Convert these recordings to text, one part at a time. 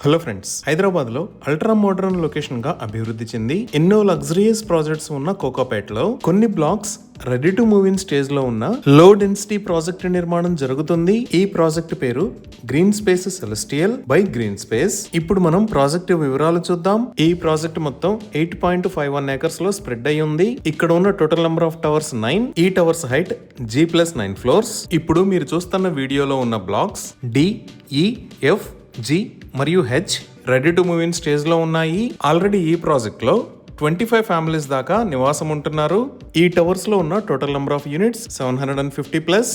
Hello friends, Hyderabad లో ultra modern location గా అభివృద్ధి చెంది ఎన్నో లగ్జరియస్ ప్రాజెక్ట్స్ ఉన్న కోకాపేట్ లో కొన్ని blocks ready to move in stage లో ఉన్న లో డెన్సిటీ ప్రాజెక్ట్ నిర్మాణం జరుగుతుంది. ఈ ప్రాజెక్ట్ పేరు green space celestial by green space. ఇప్పుడు మనం ప్రాజెక్ట్ వివరాలు చూద్దాం. ఈ ప్రాజెక్ట్ మొత్తం 8.51 ఏకర్స్ లో స్ప్రెడ్ అయి ఉంది. ఇక్కడ ఉన్న టోటల్ నెంబర్ ఆఫ్ టవర్స్ 9. ఈ టవర్స్ హైట్ G+9 ఫ్లోర్స్. ఇప్పుడు మీరు చూస్తున్న వీడియోలో ఉన్న blocks D, E, F, G మరియు H ready to move in stage లో ఉన్నాయి. ఆల్రెడీ ఈ ప్రాజెక్ట్ లో 25 ఫ్యామిలీస్ దాకా నివాసం ఉంటున్నారు. ఈ టవర్స్ లో ఉన్న టోటల్ నెంబర్ ఆఫ్ యూనిట్స్ 750+.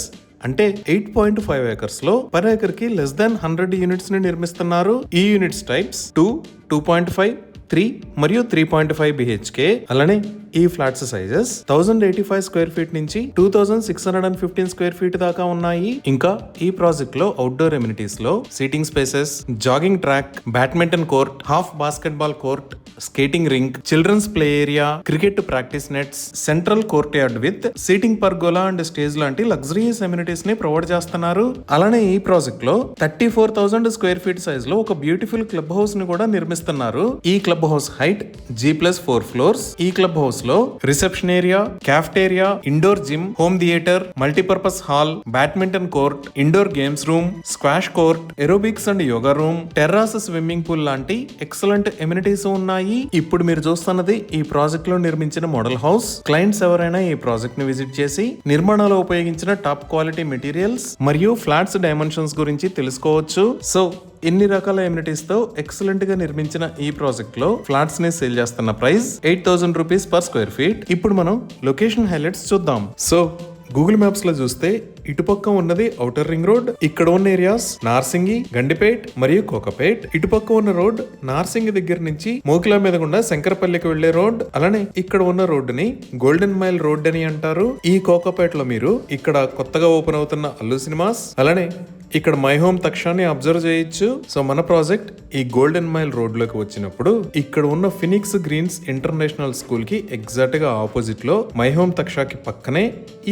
అంటే 8.5 ఏకర్స్ లో పర్ ఏకర్ కి లెస్ దాన్ 100 యూనిట్స్ ని నిర్మిస్తున్నారు. ఈ యూనిట్స్ టైప్స్ 2, 2.5, 3 మరియు 3.5 BHK. అలానే ఈ ఫ్లాట్స్ సైజెస్ 1085 స్క్వేర్ ఫీట్ నుంచి 2615 స్క్వేర్ ఫీట్ దాకా ఉన్నాయి. ఇంకా ఈ ప్రాజెక్ట్ లో అవుట్డోర్ ఎమ్యూనిటీస్ లో seating spaces, jogging track, badminton court, half basketball court, skating rink, children's play area, cricket practice nets, central courtyard with seating pergola and stage లాంటి luxurious amenities ని provide చేస్తున్నారు. అలానే ఈ project లో 34,000 square feet size లో ఒక beautiful club house ని కూడా నిర్మిస్తున్నారు. ఈ club house height G+4 floors. ఈ క్లబ్ హౌస్ లో reception area, cafeteria, indoor gym, home theatre, multipurpose hall, badminton court, indoor games room, squash court, aerobics and yoga room, terrace swimming pool లాంటి excellent amenities ఉన్నాయి. ఇప్పుడు మీరు చూస్తున్నది ఈ project లో నిర్మించిన మోడల్ హౌస్. క్లయింట్స్ ఎవరైనా ఈ ప్రాజెక్ట్ ని విజిట్ చేసి నిర్మాణంలో ఉపయోగించిన టాప్ క్వాలిటీ మెటీరియల్స్ మరియు ఫ్లాట్స్ డైమెన్షన్స్ గురించి తెలుసుకోవచ్చు. సో ఎన్ని రకాల ఎమ్యూనిటీస్ తో ఎక్సలెంట్ గా నిర్మించిన ఈ ప్రాజెక్ట్ లో ఫ్లాట్స్ ని సేల్ చేస్తున్న price 8,000 rupees per square feet. ఇప్పుడు మనం లొకేషన్ హైలైట్స్ చూద్దాం. సో గూగుల్ మ్యాప్స్ లో చూస్తే ఇటుపక్క ఉన్నది ఔటర్ రింగ్ రోడ్. ఇక్కడ ఉన్న ఏరియాస్ నార్సింగి, గండిపేట్ మరియు కోకాపేట్. ఇటుపక్క ఉన్న రోడ్ నార్సింగి దగ్గర నుంచి మోకిలా మీద గుండా శంకరపల్లికి వెళ్లే రోడ్. అలానే ఇక్కడ ఉన్న రోడ్ ని గోల్డెన్ మైల్ రోడ్ అని అంటారు. ఈ కోకాపేట్ లో మీరు ఇక్కడ కొత్తగా ఓపెన్ అవుతున్న అల్లు సినిమాస్, అలానే ఇక్కడ మై హోమ్ తక్షాన్ని అబ్జర్వ్ చేయొచ్చు. సో మన ప్రాజెక్ట్ ఈ గోల్డెన్ మైల్ రోడ్ లోకి వచ్చినప్పుడు ఇక్కడ ఉన్న ఫినిక్స్ గ్రీన్స్ ఇంటర్నేషనల్ స్కూల్ కి ఎగ్జాక్ట్ గా ఆపోజిట్ లో మై హోమ్ తక్షాకి పక్కనే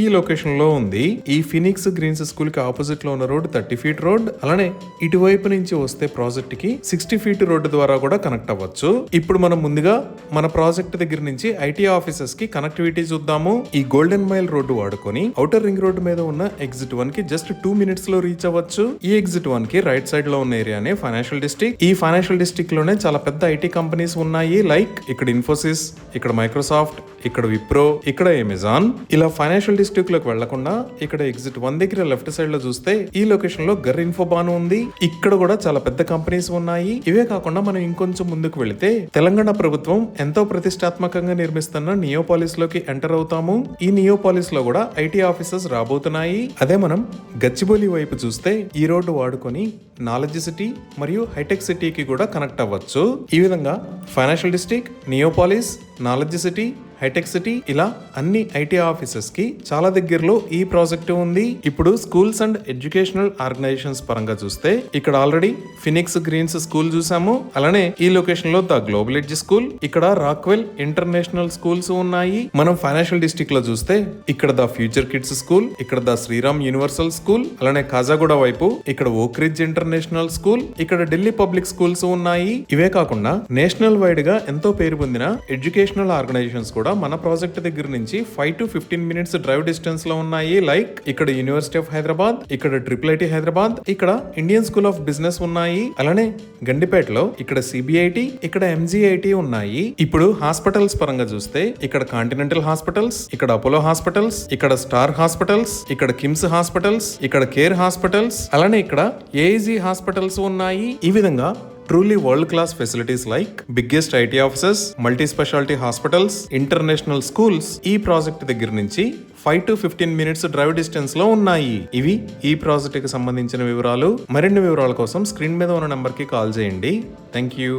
ఈ లొకేషన్ లో ఉంది. ఈ ఫినిక్స్ గ్రీన్స్ స్కూల్ కి ఆపోజిట్ లో ఉన్న రోడ్ 30 ఫీట్ రోడ్. అలానే ఇటువైపు నుంచి వస్తే ప్రాజెక్ట్ కి 60 ఫీట్ రోడ్డు ద్వారా కూడా కనెక్ట్ అవ్వచ్చు. ఇప్పుడు మనం ముందుగా మన ప్రాజెక్ట్ దగ్గర నుంచి ఐటీ ఆఫీసెస్ కి కనెక్టివిటీ చూద్దాము. ఈ గోల్డెన్ మైల్ రోడ్డు వాడుకొని ఔటర్ రింగ్ రోడ్ మీద ఉన్న ఎగ్జిట్ 1 కి జస్ట్ 2 minutes లో రీచ్ అవ్వచ్చు. ఈ ఎగ్జిట్ 1 కి రైట్ సైడ్ లో ఉన్న ఏరియానే ఫైనాన్షియల్ డిస్ట్రిక్ట్. ఈ ఫైనాన్షియల్ డిస్ట్రిక్ట్ లోనే చాలా పెద్ద ఐటీ కంపెనీస్ ఉన్నాయి. లైక్ ఇక్కడ ఇన్ఫోసిస్, ఇక్కడ మైక్రోసాఫ్ట్, ఇక్కడ విప్రో, ఇక్కడ అమెజాన్. ఇలా ఫైనాన్షియల్ డిస్ట్రిక్ట్ లోకి వెళ్లకుండా ఇక్కడ ఎగ్జిట్ 1 దగ్గర లెఫ్ట్ సైడ్ లో చూస్తే ఈ లొకేషన్ లో గర్ ఇన్ఫోబాన్ ఉంది. ఇక్కడ కూడా చాలా పెద్ద కంపెనీస్ ఉన్నాయి. ఇవే కాకుండా మనం ఇంకొంచెం ముందుకు వెళితే తెలంగాణ ప్రభుత్వం ఎంతో ప్రతిష్టాత్మకంగా నిర్మిస్తున్న నియోపాలిస్ లోకి ఎంటర్ అవుతాము. ఈ నియోపాలిస్ లో కూడా ఐటీ ఆఫీసెస్ రాబోతున్నాయి. అదే మనం గచ్చిబౌలి వైపు చూస్తే ఈ రోడ్డు వాడుకొని నాలెడ్జ్ సిటీ మరియు హైటెక్ సిటీకి కూడా కనెక్ట్ అవ్వచ్చు. ఈ విధంగా financial district, Neopolis, knowledge city, hitech city ఇలా అన్ని ఐటీ ఆఫీసెస్ కి చాలా దగ్గరలో ఈ ప్రాజెక్ట్ ఉంది. ఇప్పుడు స్కూల్స్ అండ్ ఎడ్యుకేషనల్ ఆర్గనైజేషన్స్ పరంగా చూస్తే ఇక్కడ ఆల్రెడీ ఫినిక్స్ గ్రీన్స్ స్కూల్ చూసాము. అలానే ఈ లొకేషన్ లో ద గ్లోబల్ ఎడ్జ్ స్కూల్, ఇక్కడ రాక్వెల్ ఇంటర్నేషనల్ స్కూల్స్ ఉన్నాయి. మనం ఫైనాన్షియల్ డిస్ట్రిక్ట్ లో చూస్తే ఇక్కడ ద ఫ్యూచర్ కిడ్స్ స్కూల్, ఇక్కడ ద శ్రీరామ్ యూనివర్సల్ స్కూల్, అలానే కాజాగూడ వైపు ఇక్కడ ఓక్రిడ్జ్ ఇంటర్నేషనల్ స్కూల్, ఇక్కడ ఢిల్లీ పబ్లిక్ స్కూల్స్ ఉన్నాయి. ఇవే కాకుండా నేషనల్ వైడ్ గా ఎంతో పేరు పొందిన ఎడ్యుకేషనల్ ఆర్గనైజేషన్స్ కూడా మన ప్రాజెక్ట్ దగ్గర నుంచి 5 to 15 minutes డ్రైవ్ డిస్టెన్స్ లో ఉన్నాయి. లైక్ ఇక్కడ యూనివర్సిటీ ఆఫ్ హైదరాబాద్, ఇక్కడ IIIT హైదరాబాద్, ఇక్కడ ఇండియన్ స్కూల్ ఆఫ్ బిజినెస్ ఉన్నాయి. అలానే గండిపేటలో ఇక్కడ CBIT, ఇక్కడ MGIT ఉన్నాయి. ఇప్పుడు హాస్పిటల్స్ పరంగా చూస్తే ఇక్కడ కాంటినెంటల్ హాస్పిటల్స్, ఇక్కడ అపోలో హాస్పిటల్స్, ఇక్కడ స్టార్ హాస్పిటల్స్, ఇక్కడ కిమ్స్ హాస్పిటల్స్, ఇక్కడ కేర్ హాస్పిటల్స్, అలానే ఇక్కడ AIG హాస్పిటల్స్ ఉన్నాయి. ఈ విధంగా truly world class facilities like biggest IT offices, multi specialty hospitals, international schools ఈ ప్రాజెక్ట్ దగ్గర నుంచి 5 to 15 minutes డ్రైవ్ డిస్టెన్స్ లో ఉన్నాయి. ఇవి ఈ ప్రాజెక్ట్ కి సంబంధించిన వివరాలు. మరిన్ని వివరాల కోసం స్క్రీన్ మీద ఉన్న నంబర్ కి కాల్ చేయండి. Thank you.